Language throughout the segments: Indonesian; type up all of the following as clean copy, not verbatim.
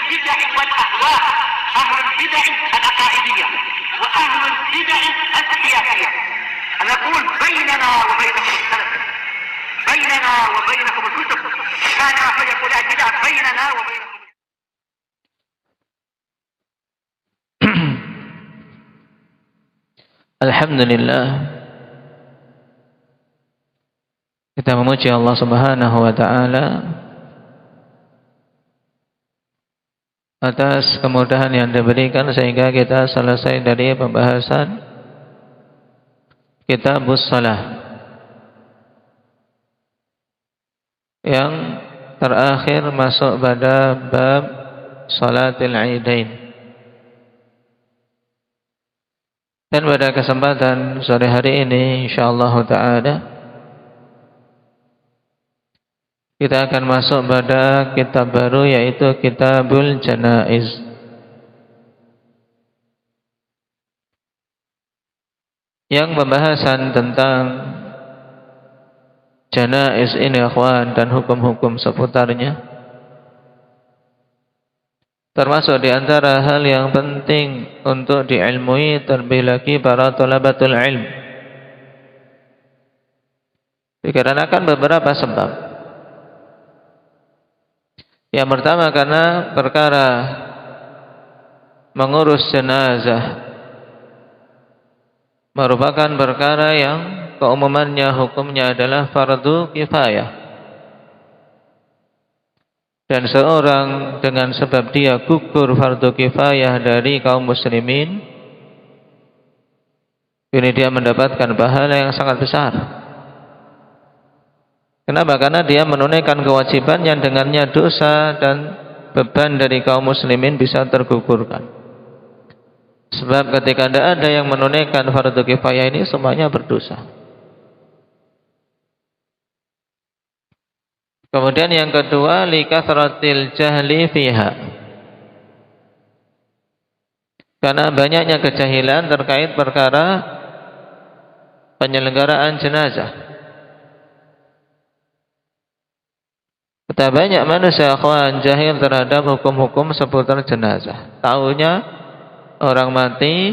البدع والأهواء، أهل البدع العقائدية وأهل البدع السياسية. أنا أقول بيننا وبينكم السلف، بيننا وبينكم الكتب، كان يقول البدع بيننا وبينكم. Alhamdulillah, kita memuji Allah Subhanahu wa taala atas kemudahan yang diberikan sehingga kita selesai dari pembahasan Kitabus Shalah yang terakhir masuk pada bab Salatil Aidain. Dan pada kesempatan sore hari ini insyaallah ta'ala kita akan masuk pada kitab baru, yaitu Kitabul Janaiz. Yang pembahasan tentang janaiz ini akhwan dan hukum-hukum seputarnya termasuk di antara hal yang penting untuk diilmui terlebih lagi para thalabatul ilm. Dikarenakan beberapa sebab. Yang pertama karena perkara mengurus jenazah merupakan perkara yang keumumannya hukumnya adalah fardu kifayah. Dan seorang dengan sebab dia gugur fardu kifayah dari kaum muslimin, ini dia mendapatkan pahala yang sangat besar. Kenapa? Karena dia menunaikan kewajiban yang dengannya dosa dan beban dari kaum muslimin bisa tergugurkan. Sebab ketika tidak ada yang menunaikan fardu kifayah ini, semuanya berdosa. Kemudian yang kedua, likathratil jahli fiha, karena banyaknya kejahilan terkait perkara penyelenggaraan jenazah. Betapa banyak manusia akhwan jahil terhadap hukum-hukum seputar jenazah. Taunya orang mati,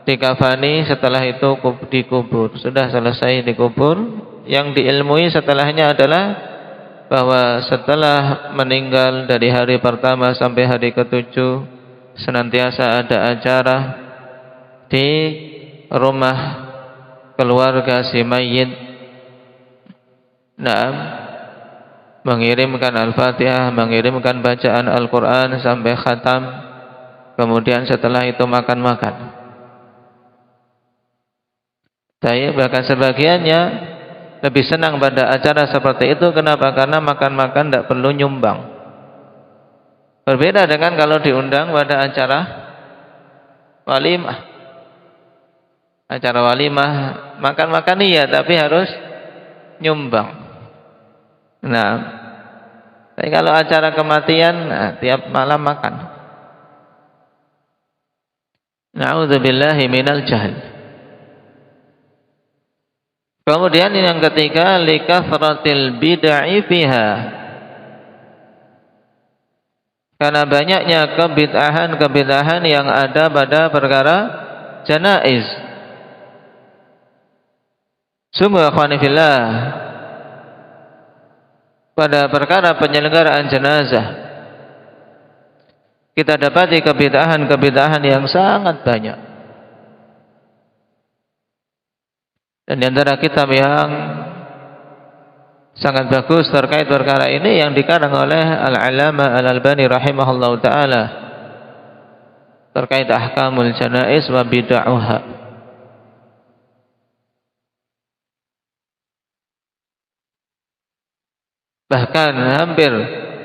dikafani, setelah itu dikubur, sudah selesai dikubur. Yang diilmui setelahnya adalah bahwa setelah meninggal dari hari pertama sampai hari ketujuh senantiasa ada acara di rumah keluarga si mayit, mengirimkan Al-Fatihah, mengirimkan bacaan Al-Quran sampai khatam. Kemudian setelah itu makan-makan. Saya bahkan sebagiannya lebih senang pada acara seperti itu. Kenapa? Karena makan-makan tidak perlu nyumbang. Berbeda dengan kalau diundang pada acara walimah. Acara walimah makan-makan iya, tapi harus nyumbang. Tapi kalau acara kematian, tiap malam makan. Na'udzubillahi minal jahl. Kemudian yang ketiga, likathratil bid'i fiha, karena banyaknya kebid'ahan yang ada pada perkara janaiz. Sungguh akhwani fillah, pada perkara penyelenggaraan jenazah kita dapati kebid'ahan yang sangat banyak. Dan di antara kitab yang sangat bagus terkait perkara ini yang dikarang oleh Al-Allamah Al-Albani rahimahullahu ta'ala terkait ahkamul janaiz wa bid'aha. Bahkan hampir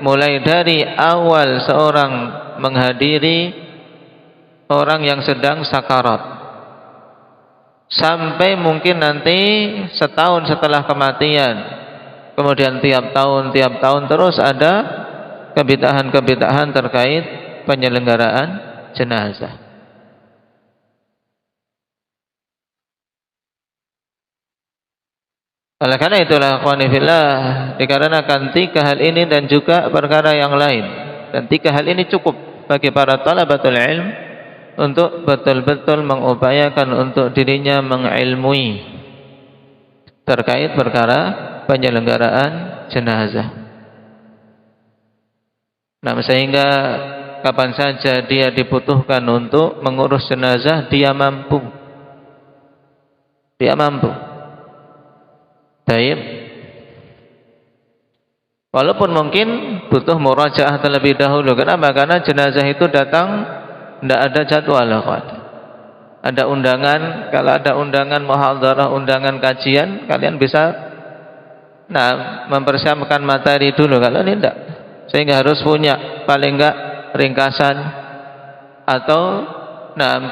mulai dari awal seorang menghadiri orang yang sedang sakarat sampai mungkin nanti setahun setelah kematian, kemudian tiap tahun terus ada kebid'ahan terkait penyelenggaraan jenazah. Oleh karena itulah akhwani fillah, dikarenakan 3 hal ini dan juga perkara yang lain, dan 3 hal ini cukup bagi para talabatul ilm untuk betul-betul mengupayakan untuk dirinya mengilmui terkait perkara penyelenggaraan jenazah. Nah, sehingga kapan saja dia dibutuhkan untuk mengurus jenazah, dia mampu. Dia mampu. Baik. Walaupun mungkin butuh murajaah terlebih dahulu. Kenapa? Karena jenazah itu datang tidak ada jadwal. Ada undangan. Kalau ada undangan muhadharah, undangan kajian, kalian bisa mempersiapkan materi dulu. Kalau ini tidak, sehingga harus punya paling enggak ringkasan atau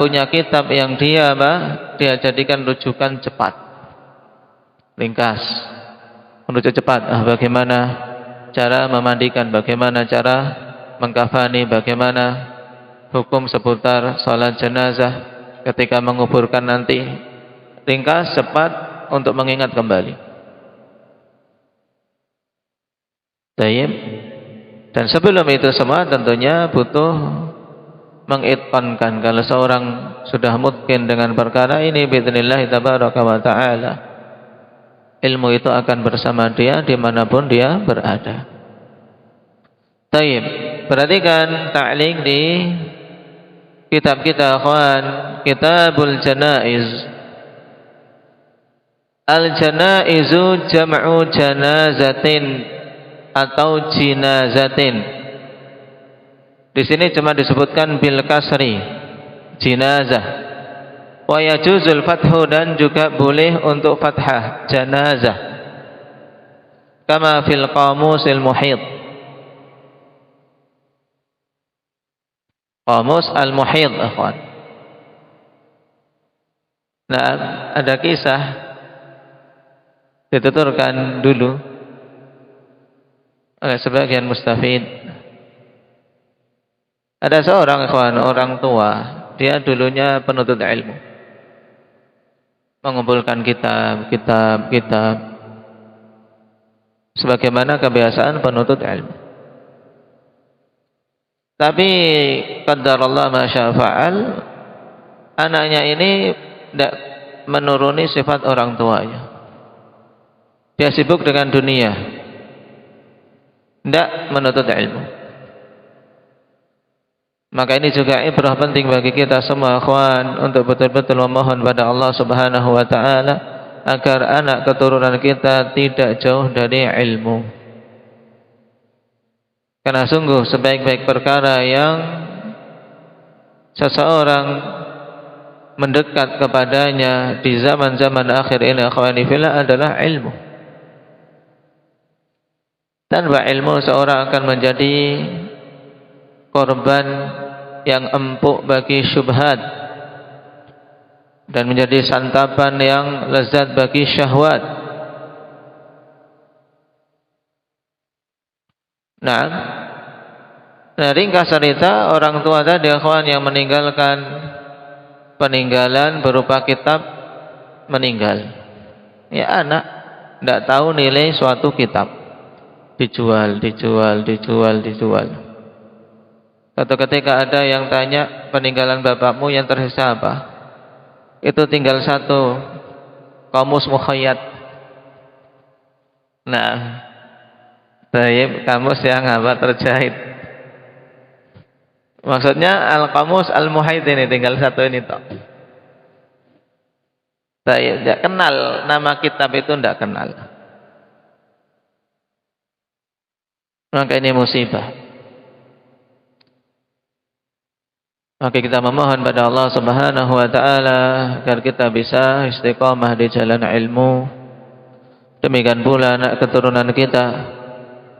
punya kitab yang dia jadikan rujukan cepat, ringkas, menuju cepat. Bagaimana cara memandikan, bagaimana cara mengkafani, bagaimana hukum seputar salat jenazah ketika menguburkan nanti. Ringkas, cepat untuk mengingat kembali. Tayyib. Dan sebelum itu semua tentunya butuh mengitqankan. Kalau seorang sudah mutqin dengan perkara ini, biidznillah tabaraka wa ta'ala, ilmu itu akan bersama dia dimanapun dia berada. Tayyib. Perhatikan ta'liq di kitab kita akhwan, Kitabul Janaiz. Al-janaizu jam'u janazatin atau jinazatin. Di sini cuma disebutkan bil kasri, jinazah. Wa yajuzul fathu, dan juga boleh untuk fathah, janazah. Kama fil qamusil muhit. Qamus al-muhit, akhwan. Nah, ada kisah dituturkan dulu oleh sebagian mustafid. Ada seorang ikhwan, orang tua, dia dulunya penuntut ilmu, mengumpulkan kitab sebagaimana kebiasaan penuntut ilmu. Tapi qadarallah ma syaa fa'al, anaknya ini tidak menuruni sifat orang tuanya. Dia sibuk dengan dunia, tidak menuntut ilmu. Maka ini juga ibrah penting bagi kita semua akhwan, untuk betul-betul memohon pada Allah Subhanahu wa ta'ala agar anak keturunan kita tidak jauh dari ilmu. Karena sungguh sebaik-baik perkara yang seseorang mendekat kepadanya di zaman-zaman akhir ini akhwani fillah adalah ilmu. Tanpa ilmu seorang akan menjadi korban yang empuk bagi syubhat dan menjadi santapan yang lezat bagi syahwat. Nah, ringkas cerita, orang tua tadi akhwan yang meninggalkan peninggalan berupa kitab, meninggal. Ya, anak tidak tahu nilai suatu kitab, dijual. Suatu ketika ada yang tanya, peninggalan bapakmu yang tersisa apa? Itu tinggal satu, Qamus Mukhayyat. Nah, baik, kamus yang apa, terjahit. Maksudnya Al-Qamus Al-Muhait ini tinggal satu ini toh. Saya tidak kenal nama kitab itu, tidak kenal. Maka ini musibah. Maka kita memohon pada Allah Subhanahu wa ta'ala agar kita bisa istiqamah di jalan ilmu. Demikian pula anak keturunan kita,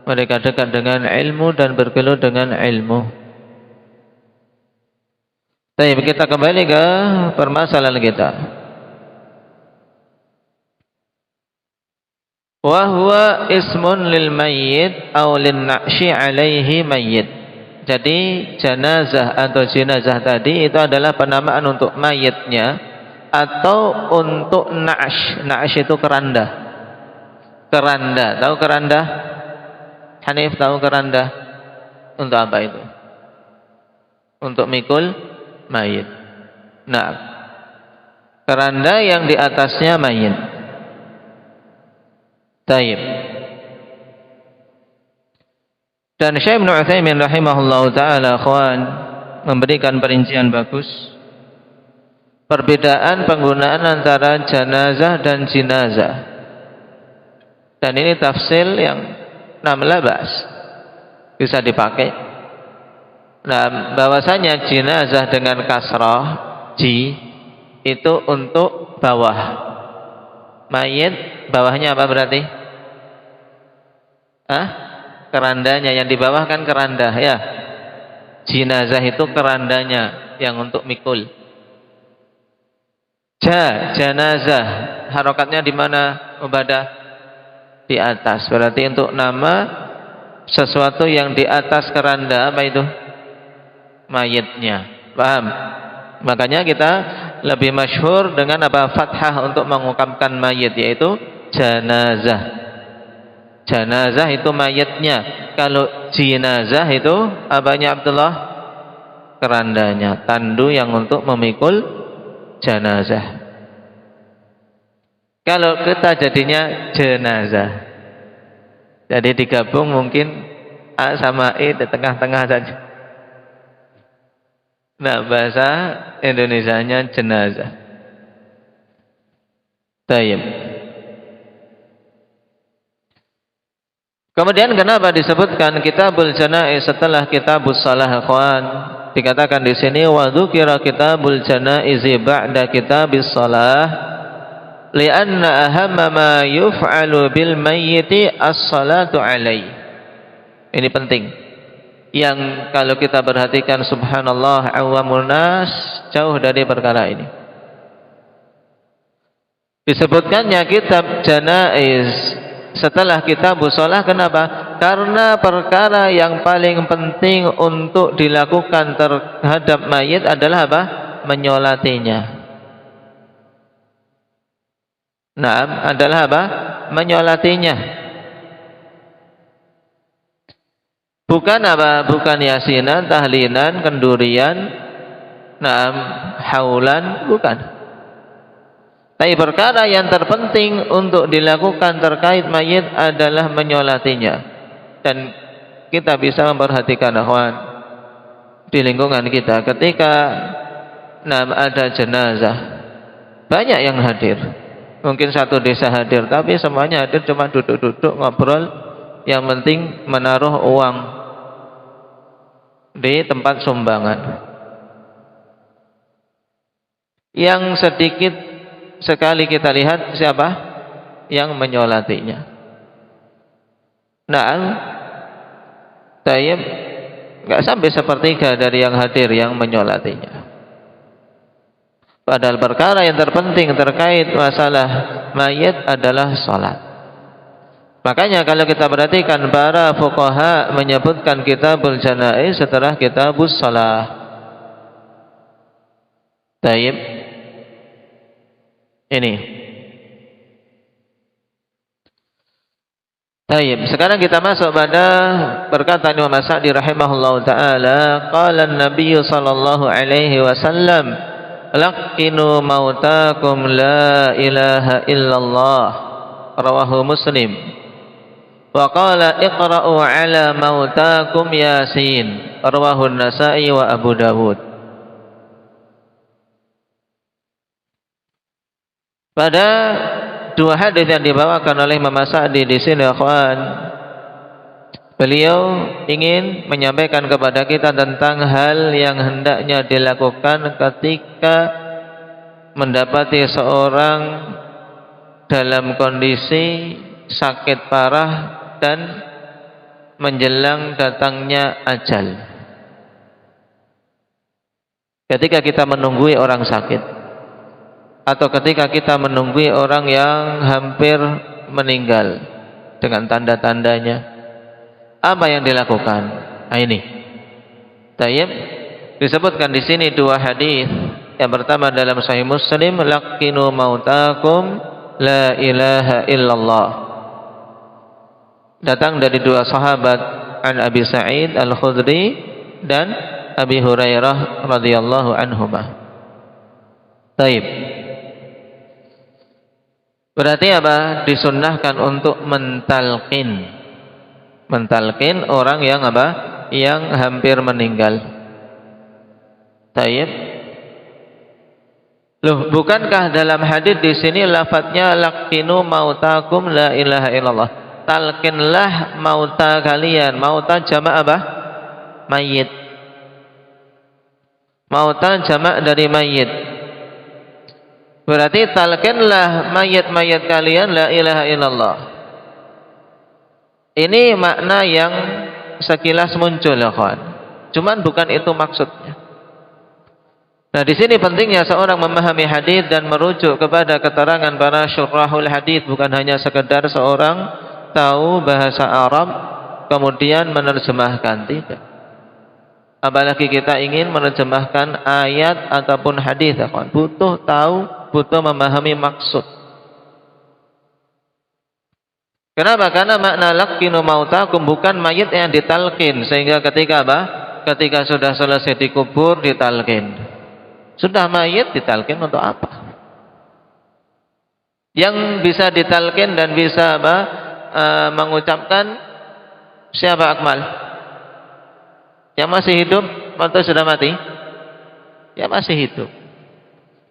mereka dekat dengan ilmu dan bergelut dengan ilmu. Baik, kita kembali ke permasalahan kita. Wa huwa ismun lil mayyit aw lin na'syi 'alaihi mayyit. Jadi jenazah atau jenazah tadi itu adalah penamaan untuk mayitnya atau untuk na'sy. Na'sy itu keranda. Keranda, tahu keranda? Hanif tahu keranda? Untuk apa itu? Untuk mikul mayit. Nah, keranda yang di atasnya mayit. Taib. Dan Syekh Ibnu Utsaimin rahimahullahu taala akhwan memberikan perincian bagus perbedaan penggunaan antara janazah dan jinazah. Dan ini tafsir yang labas bisa dipakai. Nah, bahwasanya jinazah dengan kasrah ji itu untuk bawah. Mayit bawahnya apa berarti? Kerandanya, yang di bawah kan keranda ya. Jinazah itu kerandanya yang untuk mikul. Janazah harokatnya di mana Ubadah? Di atas. Berarti untuk nama sesuatu yang di atas keranda apa itu? Mayitnya. Paham? Makanya kita lebih masyhur dengan apa? Fathah untuk mengungkapkan mayit, yaitu janazah. Janazah itu mayitnya. Kalau jinazah itu apanya Abdullah? Kerandanya, tandu yang untuk memikul janazah. Kalau kita jadinya jenazah, jadi digabung mungkin A sama E di tengah-tengah saja. Nah, bahasa Indonesianya jenazah. Tayyib. Kemudian kenapa disebutkan kitabul janaiz setelah kitabus shalah, ikhwan? Dikatakan di sini wa dzukira kitabul janaiz ba'da kitabis shalah li'anna ahamma ma yuf'alu bil mayyiti as-salatu alaihi. Ini penting. Yang kalau kita perhatikan subhanallah awamun nas jauh dari perkara ini. Disebutkannya kitab janaiz setelah kitabus shalah, kenapa? Karena perkara yang paling penting untuk dilakukan terhadap mayit adalah apa? Menyolatinya. Nah, adalah apa? Menyolatinya. Bukan apa? Bukan yasinan, tahlilan, kendurian, naam, haulan, bukan. Tapi perkara yang terpenting untuk dilakukan terkait mayit adalah menyolatinya. Dan kita bisa memperhatikan akhwan di lingkungan kita ketika ada jenazah, banyak yang hadir. Mungkin satu desa hadir, tapi semuanya hadir cuma duduk-duduk ngobrol. Yang penting menaruh uang di tempat sumbangan. Yang sedikit sekali kita lihat siapa yang menyolatinya. Nah, tayyib, enggak sampai sepertiga dari yang hadir yang menyolatinya. Padahal perkara yang terpenting terkait masalah mayit adalah salat. Makanya kalau kita perhatikan para fuqaha menyebutkan kitabul janaiz setelah kitabus shalah. Tayyib. Ini. Baik, sekarang kita masuk pada perkataan Imam Sa'di rahimahullahu taala, qala an-nabiy sallallahu alaihi wasallam, laqinu mautakum la ilaha illallah, rawahu Muslim. Wa qala iqra'u ala mautakum Yasin, rawahu An-Nasa'i wa Abu Dawud. Pada dua hadis yang dibawakan oleh Imam Sa'di di sini, akhwan, beliau ingin menyampaikan kepada kita tentang hal yang hendaknya dilakukan ketika mendapati seorang dalam kondisi sakit parah dan menjelang datangnya ajal. Ketika kita menunggui orang sakit, atau ketika kita menunggui orang yang hampir meninggal dengan tanda-tandanya, apa yang dilakukan? Nah, ini. Tayyib, disebutkan di sini dua hadis. Yang pertama dalam Sahih Muslim, laqinu mautakum la ilaha illallah. datang dari dua sahabat, an Abi Sa'id Al-Khudri dan Abi Hurairah radhiyallahu anhumah. Taib. Berarti apa? Disunnahkan untuk mentalqin. Mentalqin orang yang apa? Yang hampir meninggal. Taib. Loh, bukankah dalam hadis di sini lafadznya laqinu mautakum la ilaha illallah. Talqinlah mauta kalian. Mauta jamak apa? Mayit. Mauta jamak dari mayit. Berarti talqinlah mayit-mayit kalian la ilaha illallah. Ini makna yang sekilas muncul ya kawan. Cuman bukan itu maksudnya. Nah, di sini pentingnya seorang memahami hadis dan merujuk kepada keterangan para syurahul hadis, bukan hanya sekedar seorang tahu bahasa Arab kemudian menerjemahkan, tidak. Apalagi kita ingin menerjemahkan ayat ataupun hadis, butuh tahu, butuh memahami maksud. Kenapa? Karena makna laqinu mautakum bukan mayit yang ditalqin, sehingga ketika apa? Ketika sudah selesai dikubur ditalqin. Sudah mayit ditalqin untuk apa? Yang bisa ditalqin dan bisa apa? Mengucapkan siapa Akmal? Yang masih hidup atau sudah mati? Yang masih hidup.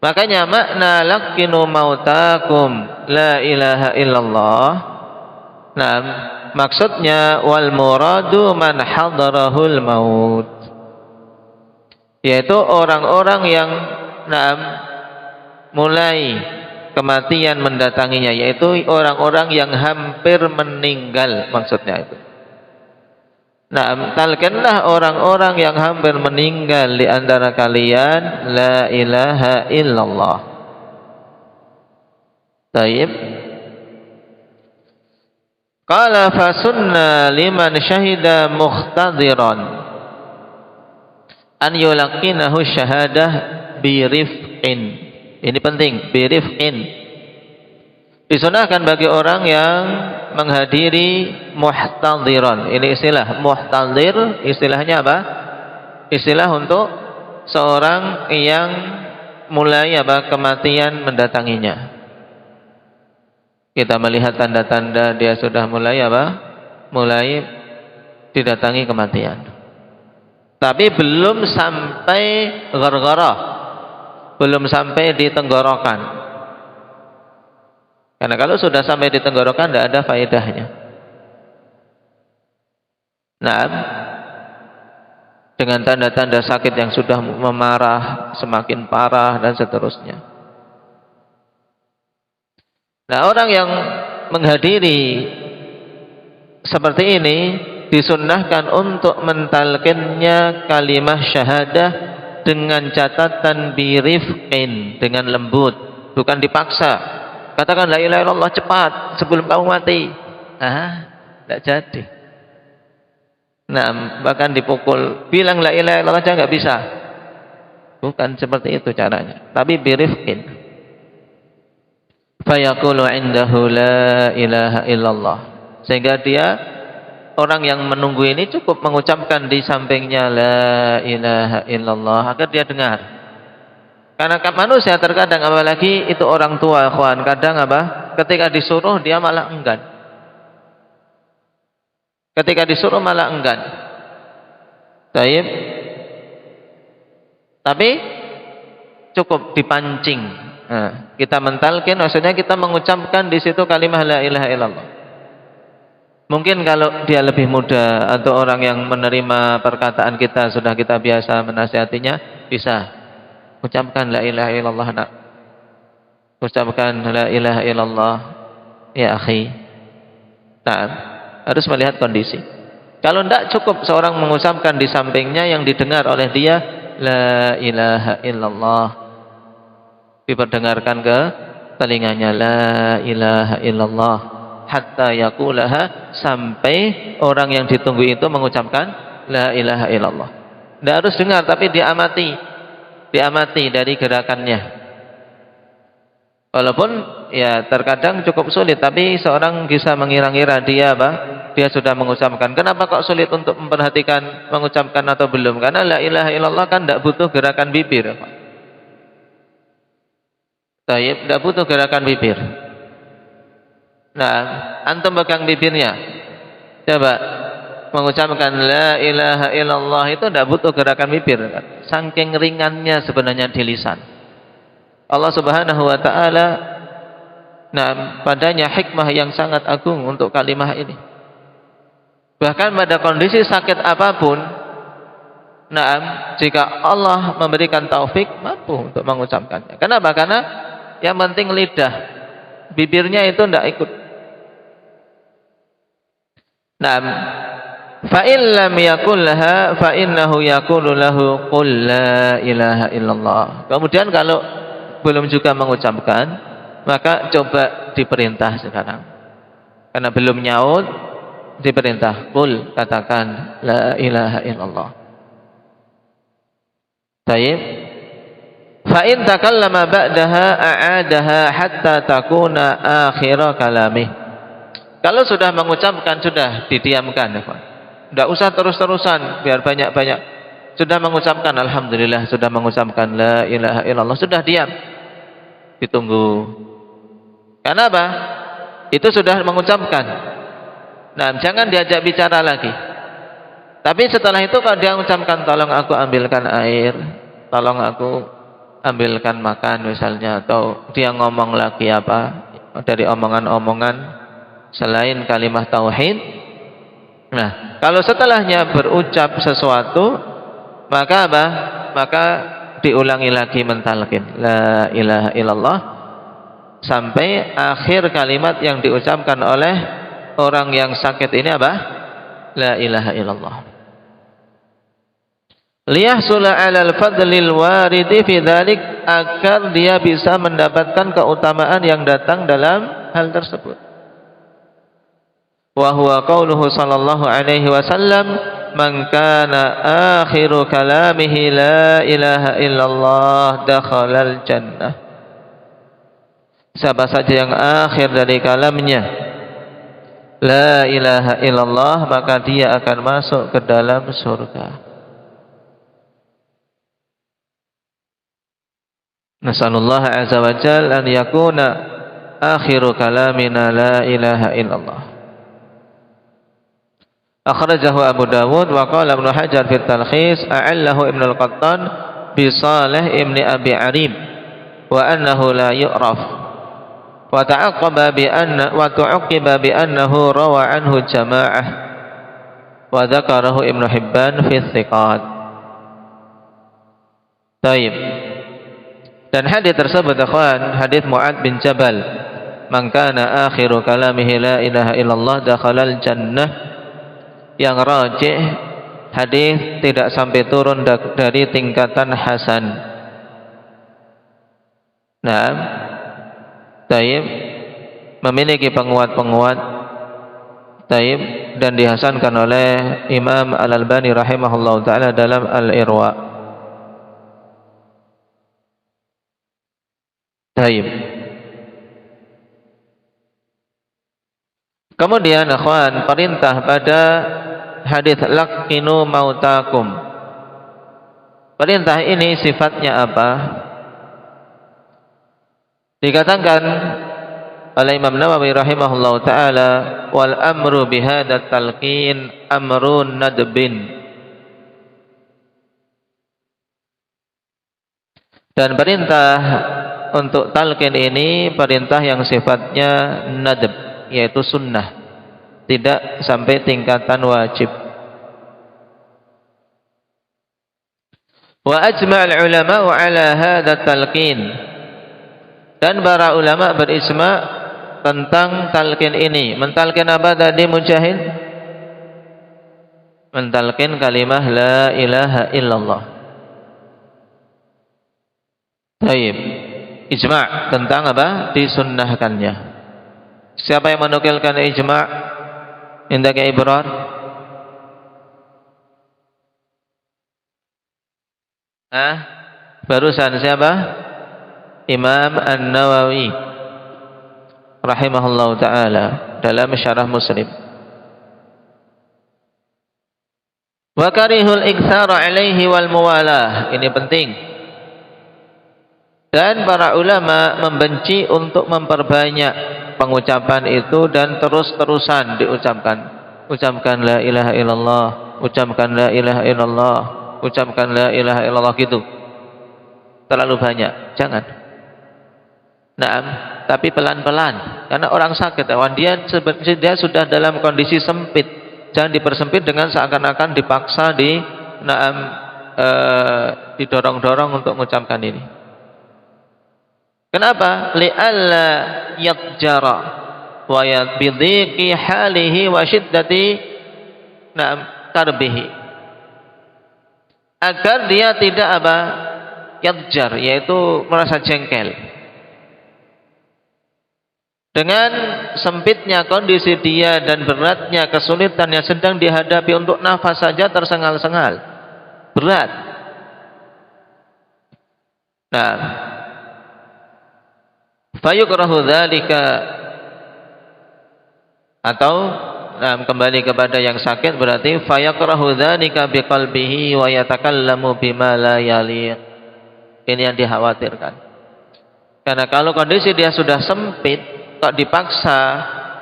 Makanya makna laqinu mautakum la ilaha illallah. Nah, maksudnya wal muradu man hadarahul maut. Yaitu orang-orang yang mulai kematian mendatanginya, yaitu orang-orang yang hampir meninggal, maksudnya itu. Talqinlah orang-orang yang hampir meninggal di antara kalian la ilaha illallah. Taib. Qala fasunna liman syahida muhtadiran an yulaqinahu syahadah birifqin. Ini penting, birifqin. Disunahkan bagi orang yang menghadiri muhtadiran. Ini istilah muhtadir, istilahnya apa? Istilah untuk seorang yang mulai apa? Kematian mendatanginya. Kita melihat tanda-tanda dia sudah mulai apa? Mulai didatangi kematian. Tapi belum sampai gargarah, belum sampai di tenggorokan. Karena kalau sudah sampai di tenggorokan tidak ada faedahnya. Nah, dengan tanda-tanda sakit yang sudah memarah, semakin parah dan seterusnya. Nah, orang yang menghadiri seperti ini disunnahkan untuk mentalqinnya kalimah syahadah dengan catatan birifqin, dengan lembut, bukan dipaksa. Katakan la ilaha illallah cepat sebelum kamu mati. Tidak jadi. Nah, bahkan dipukul, bilang la ilaha illallah aja nggak bisa. Bukan seperti itu caranya, tapi birifqin. Fayaqulu indahu la ilaha illallah, sehingga dia orang yang menunggu ini cukup mengucapkan di sampingnya la ilaha illallah agar dia dengar. Karena manusia terkadang, apalagi itu orang tua, kawan, kadang apa? Ketika disuruh dia malah enggan. Ketika disuruh malah enggan. Taib. Tapi cukup dipancing. Nah, kita mentalkin, maksudnya kita mengucapkan di situ kalimat la ilaha illallah. Mungkin kalau dia lebih muda atau orang yang menerima perkataan kita, sudah kita biasa menasihatinya, bisa ucapkan la ilaha illallah nak. Ucapkan la ilaha illallah ya akhi. Nah, harus melihat kondisi. Kalau tidak cukup seorang mengucapkan di sampingnya yang didengar oleh dia la ilaha illallah, diperdengarkan ke telinganya la ilaha illallah, hatta yaqulaha, sampai orang yang ditunggu itu mengucapkan la ilaha illallah. Tidak harus dengar, tapi diamati dari gerakannya. Walaupun ya terkadang cukup sulit, tapi seorang bisa mengira-ngira dia apa? Dia sudah mengucapkan. Kenapa kok sulit untuk memperhatikan mengucapkan atau belum? Karena la ilaha illallah kan tidak butuh gerakan bibir. Taib, tidak butuh gerakan bibir. Nah, antum pegang bibirnya. Coba mengucapkan la ilaha illallah itu tidak butuh gerakan bibir. Saking ringannya sebenarnya di lisan. Allah Subhanahu wa taala, nah, padanya hikmah yang sangat agung untuk kalimat ini. Bahkan pada kondisi sakit apapun, nah, jika Allah memberikan taufik, mampu untuk mengucapkannya. Kenapa? Karena yang penting lidah, bibirnya itu tidak ikut. Nah, fa in lam yakul laha fa innahu yaqulu lahu qul la ilaha illallah. Kemudian kalau belum juga mengucapkan, maka coba diperintah sekarang. Karena belum nyaut, diperintah, qul, katakan la ilaha illallah. Baik. Fa in takallama ba'daha a'adaha hatta takuna akhir kalamih. Kalau sudah mengucapkan, sudah didiamkan, tidak usah terus-terusan biar banyak-banyak. Sudah mengucapkan alhamdulillah, sudah mengucapkan la ilaha illallah, sudah diam, ditunggu. Karena apa? Itu sudah mengucapkan. Nah, jangan diajak bicara lagi. Tapi setelah itu kalau dia mengucapkan tolong aku ambilkan air, tolong aku ambilkan makan misalnya, atau dia ngomong lagi apa dari omongan-omongan selain kalimat tauhid. Nah, kalau setelahnya berucap sesuatu, maka apa? Maka diulangi lagi mentalqin la ilaha illallah sampai akhir kalimat yang diucapkan oleh orang yang sakit ini apa? La ilaha illallah. Liyahsula 'alal fadlil waridi fi dzalik, agar dia bisa mendapatkan keutamaan yang datang dalam hal tersebut. Wa huwa qauluhu sallallahu alaihi wasallam, man kana akhiru kalamihi la ilaha illallah dakhalal jannah. Siapa saja yang akhir dari kalamnya la ilaha illallah, maka dia akan masuk ke dalam surga. Nasallallahu azza wa jalla an yakuna akhiru kalamina la ilaha illallah. Akhrajahu Abu Dawud wa qala Ibnu Hajar fi Talkhis a'allahu Ibnu Al-Qattan bi Salih ibn Abi Arim wa annahu la yu'raf wa ta'aqqaba bi annahu rawa anhu jama'ah wa dzakarahu Ibnu Hibban fi Thiqat. Baik. Dan hadis tersebut ikhwan, hadis Mu'adz bin Jabal, man kana akhiru kalamihi la ilaha illallah dakhalal jannah, yang rajih hadis tidak sampai turun dari tingkatan hasan. Nah, taib memiliki penguat-penguat, taib, dan dihasankan oleh Imam Al-Albani rahimahullah taala dalam Al-Irwa. Taib. Kemudian akhwan, perintah pada hadis laqinu mautakum. Perintah ini sifatnya apa? Dikatakan oleh Imam Nawawi rahimahullah taala, wal amru bihadat talqin amrun nadbin. Dan perintah untuk talqin ini perintah yang sifatnya nadb, yaitu sunnah, tidak sampai tingkatan wajib. Wa ajma'al ulama ala hadha talqin, dan para ulama berijma tentang talqin ini. Mentalqin apa tadi Mujahid? Mentalqin kalimah la ilaha illallah. Baik. Ijma' tentang apa? Disunnahkannya. Siapa yang menukilkan ijma'? Indak ibrar? Barusan siapa? Imam An-Nawawi rahimahullahu taala dalam syarah Muslim. Wa karihul iktsara alaihi wal muwalah. Ini penting. Dan para ulama membenci untuk memperbanyak pengucapan itu dan terus-terusan diucapkan. Ucapkan la ilaha illallah, ucapkan la ilaha illallah, ucapkan la ilaha illallah gitu. Terlalu banyak, jangan. Nah, tapi pelan-pelan. Karena orang sakit, dia sudah dalam kondisi sempit. Jangan dipersempit dengan seakan-akan dipaksa didorong-dorong untuk mengucapkan ini. Kenapa? Li'alla yatjara wa yadbiqi halihi wa syiddati karbihi. Agar dia tidak yatjar, yaitu merasa jengkel. Dengan sempitnya kondisi dia dan beratnya kesulitan yang sedang dihadapi, untuk nafas saja tersengal-sengal, berat. Nah, fayukrahu dzalika, atau kembali kepada yang sakit berarti fayakrahu dzalika biqalbihi wa yatakallamu bima la yaliq. Ini yang dikhawatirkan. Karena kalau kondisi dia sudah sempit, kok dipaksa,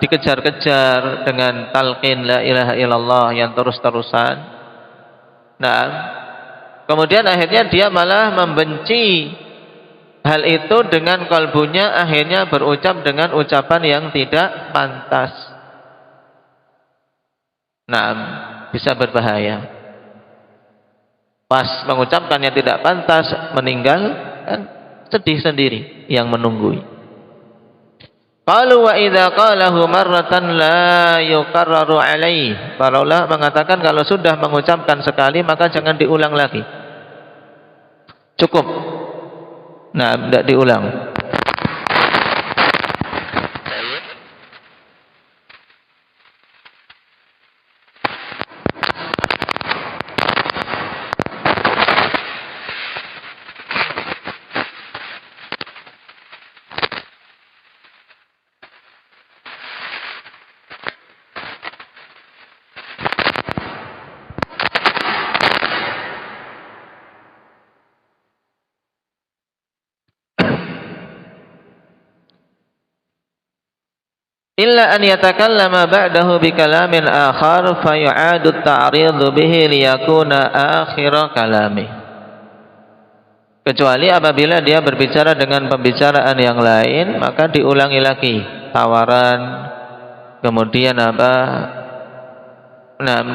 dikejar-kejar dengan talqin la ilaha illallah yang terus-terusan. Nah, kemudian akhirnya dia malah membenci hal itu dengan kalbunya, akhirnya berucap dengan ucapan yang tidak pantas. Nah, bisa berbahaya. Pas mengucapkan yang tidak pantas, meninggal, kan sedih sendiri yang menunggui. Qalu wa idza qalahu marratan la yukarraru alaihi. Para ulama mengatakan kalau sudah mengucapkan sekali maka jangan diulang lagi. Cukup. Nah, tidak diulang. Illa an yatakallama ba'dahu bikalamin akhar fayu'adu at-ta'ridu bihi liyakuna akhira kalami. Kecuali apabila dia berbicara dengan pembicaraan yang lain, maka diulangi lagi tawaran, kemudian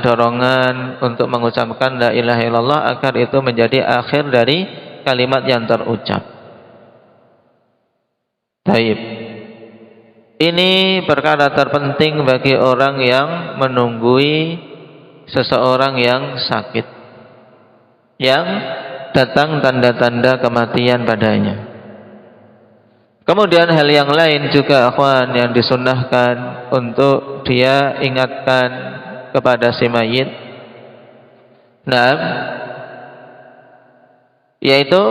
dorongan untuk mengucapkan la ilaha illallah agar itu menjadi akhir dari kalimat yang terucap. Baik. Ini perkara terpenting bagi orang yang menunggui seseorang yang sakit, yang datang tanda-tanda kematian padanya. Kemudian hal yang lain juga akhwan yang disunnahkan untuk dia ingatkan kepada si mayit. Nah, yaitu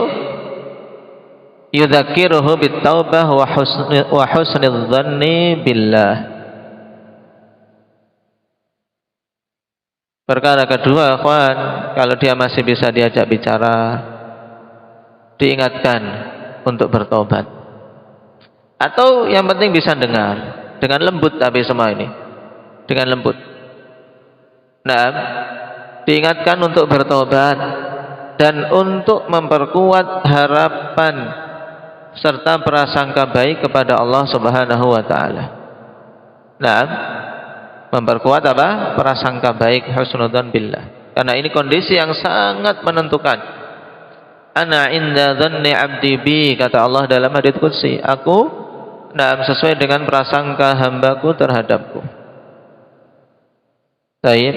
yudzakiruhu bittaubah wa husnidz dzanni billah. Perkara kedua, akhwan, kalau dia masih bisa diajak bicara, diingatkan untuk bertobat. Atau yang penting bisa dengar dengan lembut, tapi semua ini dengan lembut. Nah, diingatkan untuk bertobat dan untuk memperkuat harapan serta prasangka baik kepada Allah Subhanahu wa taala. Nah, memperkuat prasangka baik, husnudzan billah. Karena ini kondisi yang sangat menentukan. Ana inda dzanni 'abdi bi, kata Allah dalam hadits qudsi, aku sesuai dengan prasangka hambaku terhadapku. Baik.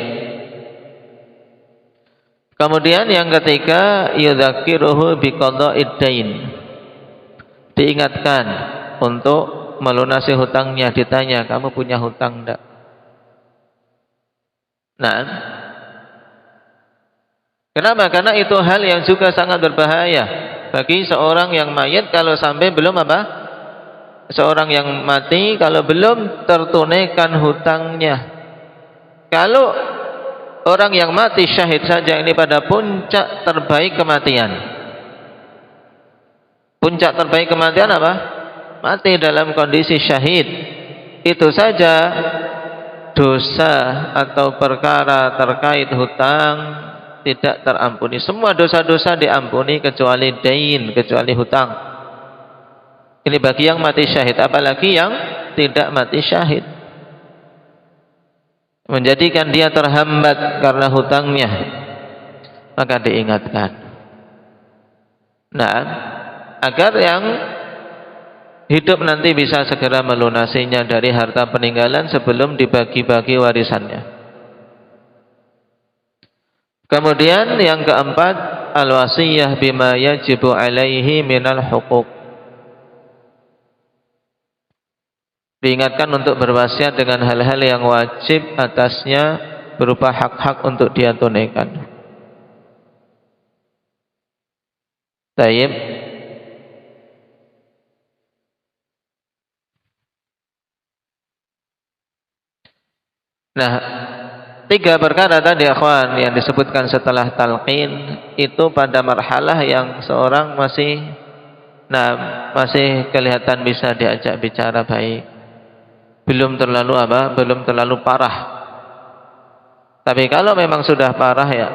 Kemudian yang ketiga, yudzakiruhu biqada'id dain. Diingatkan untuk melunasi hutangnya. Ditanya, kamu punya hutang enggak? Nah, kenapa? Karena itu hal yang juga sangat berbahaya. bagi seorang yang mayit kalau sampai belum apa? Seorang yang mati kalau belum tertunaikan hutangnya. Kalau orang yang mati syahid saja ini pada puncak terbaik kematian. Puncak terbaik kematian apa? Mati dalam kondisi syahid. Itu saja dosa atau perkara terkait hutang tidak terampuni. Semua dosa-dosa diampuni kecuali dain, kecuali hutang. Ini bagi yang mati syahid, apalagi yang tidak mati syahid. Menjadikan dia terhambat karena hutangnya, maka diingatkan. Nah, agar yang hidup nanti bisa segera melunasinya dari harta peninggalan sebelum dibagi-bagi warisannya. Kemudian yang keempat, al-wasiyah bima yajibu alaihi minal huquq. Diingatkan untuk berwasiat dengan hal-hal yang wajib atasnya berupa hak-hak untuk dia tunaikan. Taib. Nah, 3 perkara tadi akhwan yang disebutkan setelah talqin itu pada marhalah yang seorang masih kelihatan bisa diajak bicara baik. Belum terlalu belum terlalu parah. Tapi kalau memang sudah parah ya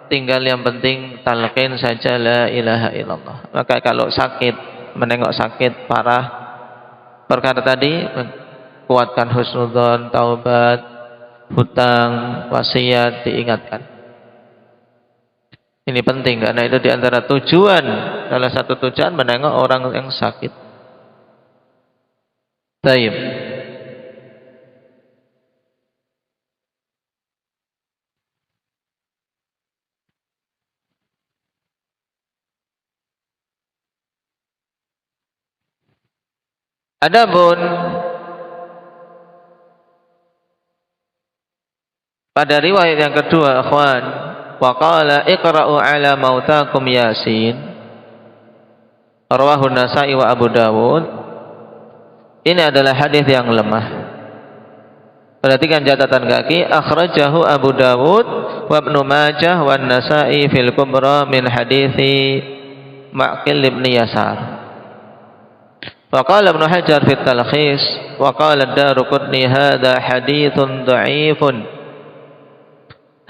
tinggal yang penting talqin saja la ilaha illallah. Maka kalau sakit, menengok sakit parah, perkara tadi kuatkan husnudzon, taubat, hutang, wasiat diingatkan. Ini penting karena itu diantara tujuan, salah satu tujuan menengok orang yang sakit. Taib. Adapun pada riwayat yang kedua, akhwan, wa qala iqra'u ala mautakum Yasin, rawahu Nasa'i wa Abu Dawud. Ini adalah hadis yang lemah. Perhatikan catatan kaki, akhrajahu Abu Dawud wa Ibnu Majah wa Nasa'i fil Kubra min hadithi Ma'qil ibn Yasar. Wa qala Ibnu Hajar fi Talkhis wa qala ad-Daruqutni hadza haditsun dha'ifun.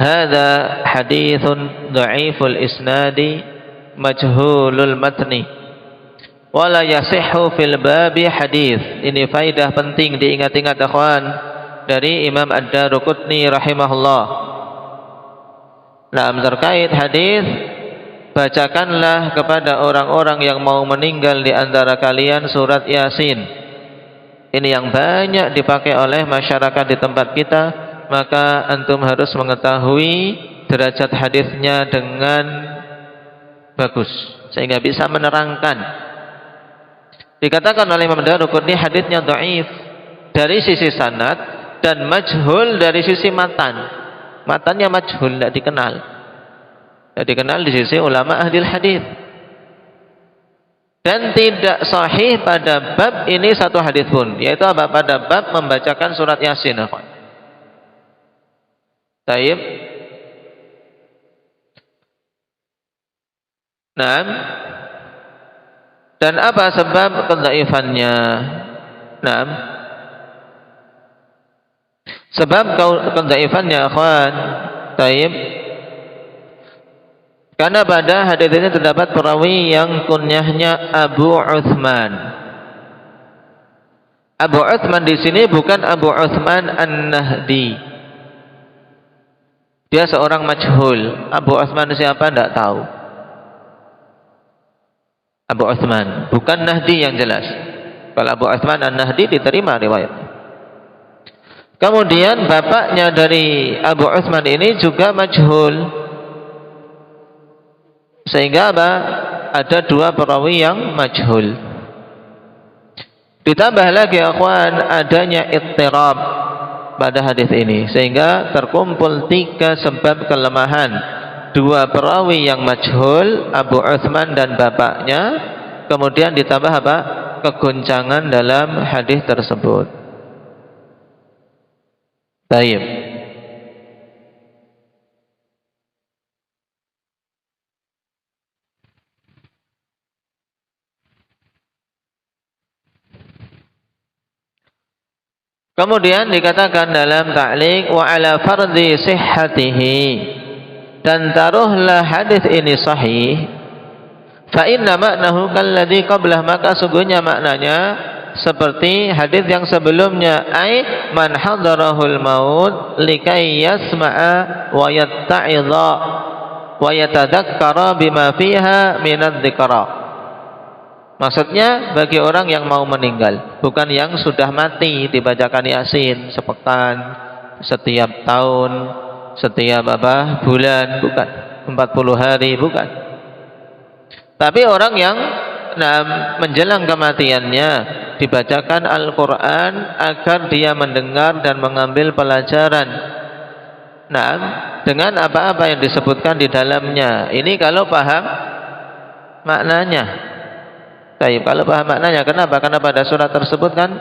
Hadza haditsun dha'iful isnadi majhulul matni wala yasihhu fil babi hadits. Ini faedah penting diingat-ingat akhwan dari Imam Ad-Daruqutni rahimahullah. Nah, terkait hadis, bacakanlah kepada orang-orang yang mau meninggal di antara kalian surat Yasin. Ini yang banyak dipakai oleh masyarakat di tempat kita, maka antum harus mengetahui derajat hadisnya dengan bagus sehingga bisa menerangkan. Dikatakan oleh Imam Ad-Daruqutni hadisnya dhaif dari sisi sanad dan majhul dari sisi matan. Matannya majhul, tidak dikenal. Tidak dikenal di sisi ulama ahli hadis. Dan tidak sahih pada bab ini satu hadis pun, yaitu apa? Pada bab membacakan surat Yasin. Taib. Nah, dan apa sebab kedhaifannya? Nah, sebab kedhaifannya akhwan, taib, karena pada hadis ini terdapat perawi yang kunyahnya Abu Utsman. Abu Utsman di sini bukan Abu Utsman An-Nahdi. Dia seorang majhul. Abu Utsman siapa? Tidak tahu. Abu Utsman, bukan Nahdi yang jelas. Kalau Abu Utsman An-Nahdi diterima riwayatnya. Kemudian bapaknya dari Abu Utsman ini juga majhul. Sehingga apa? Ada 2 perawi yang majhul. Ditambah lagi akhwan adanya ittirab pada hadis ini, sehingga terkumpul 3 sebab kelemahan dua perawi yang majhul, Abu Uthman dan bapaknya, kemudian ditambah apa? Kegoncangan dalam hadis tersebut. Baik. Kemudian dikatakan dalam ta'liq wa ala fardhi sihhatihi, dan taruhlah hadis ini sahih, fa inna ma'nahu kalladzi qablah, maka sungguhnya maknanya seperti hadis yang sebelumnya, ai man hadarahul maut likai yasma'a wa yatta'idha wa yatadzakkara bima fiha minadz dzikra. Maksudnya bagi orang yang mau meninggal, bukan yang sudah mati dibacakan Yasin sepekan, setiap tahun, setiap bulan, bukan 40 hari, bukan. Tapi orang yang menjelang kematiannya dibacakan Al-Quran agar dia mendengar dan mengambil pelajaran. Dengan apa-apa yang disebutkan di dalamnya. Ini kalau paham maknanya. Baik, kalau paham maknanya, kenapa? Karena pada surat tersebut kan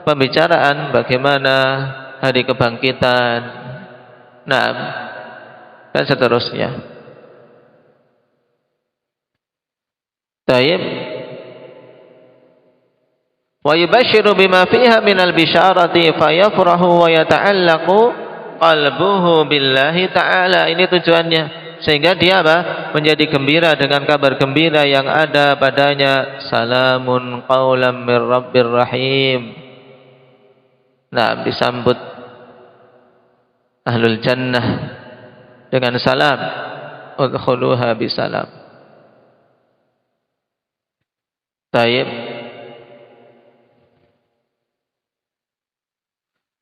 pembicaraan bagaimana hari kebangkitan, dan seterusnya. Baik. Wa yubashiru bima fiha minal bisyarati fayafrahu wa yata'allaqu qalbuhu billahi ta'ala. Ini tujuannya. Sehingga dia menjadi gembira dengan kabar gembira yang ada padanya. Salamun qaulam mir rabbir rahim. Disambut ahlul jannah dengan salam. Udkhuluha bisalam. Baik.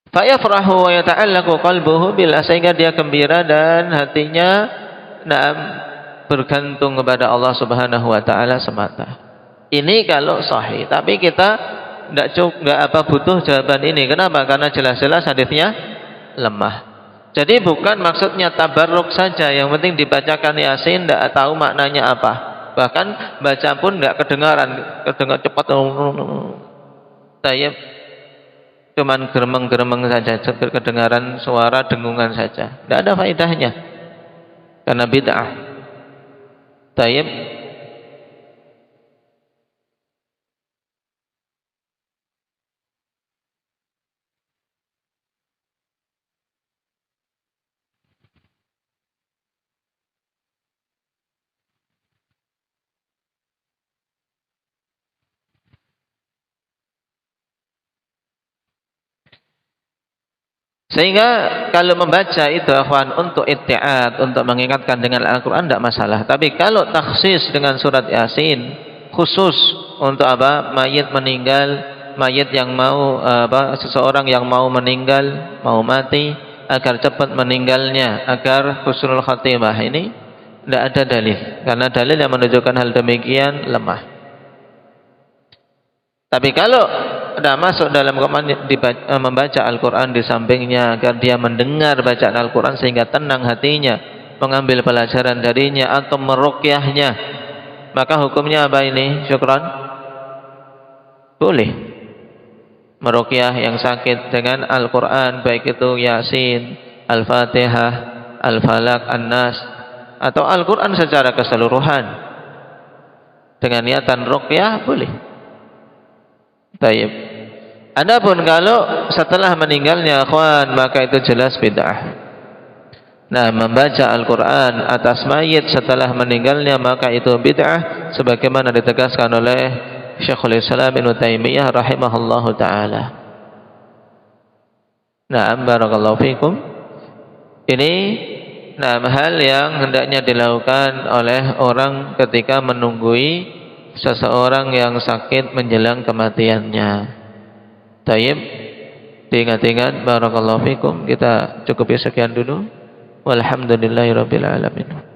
Fayafrahu wa yata'allaqu qalbuhu billah, sehingga dia gembira dan hatinya bergantung kepada Allah Subhanahu wa taala semata. Ini kalau sahih, tapi kita enggak butuh jawaban ini. Kenapa? Karena jelas-jelas hadisnya lemah. Jadi bukan maksudnya tabarruk saja, yang penting dibacakan Yasin enggak tahu maknanya apa. Bahkan baca pun enggak kedengar cepat. Tayyib. Cuman geremeng-geremeng saja, kedengaran suara dengungan saja. Enggak ada faedahnya. Karena bid'ah. Tayyib. Sehingga kalau membaca itu akhwan untuk itti'ad, untuk mengingatkan dengan Al-Quran tidak masalah. Tapi kalau takhsis dengan surat Yasin, khusus untuk mayit meninggal, mayit yang mau seseorang yang mau meninggal, mau mati, agar cepat meninggalnya, agar husnul khatimah, ini tidak ada dalil. Karena dalil yang menunjukkan hal demikian lemah. Tapi kalau ada masuk dalam membaca Al-Quran di sampingnya, agar dia mendengar bacaan Al-Quran sehingga tenang hatinya, mengambil pelajaran darinya atau meruqyahnya, maka hukumnya apa ini? Syukran? Boleh meruqyah yang sakit dengan Al-Quran, baik itu Yasin, Al-Fatihah, Al-Falaq, An-Nas, atau Al-Quran secara keseluruhan dengan niatan ruqyah, boleh. Tayyib. Adapun kalau setelah meninggalnya akhwan, maka itu jelas bid'ah. Membaca Al-Quran atas mayit setelah meninggalnya, maka itu bid'ah, sebagaimana ditegaskan oleh Syekhul Islam Ibnu Taimiyah rahimahullahu taala. Barakallahu fikum. Ini hal yang hendaknya dilakukan oleh orang ketika menunggui seseorang yang sakit menjelang kematiannya. Tayyib, diingat-ingat. Barakallahu fikum. Kita cukupi sekian dulu. Walhamdulillahirabbil alamin.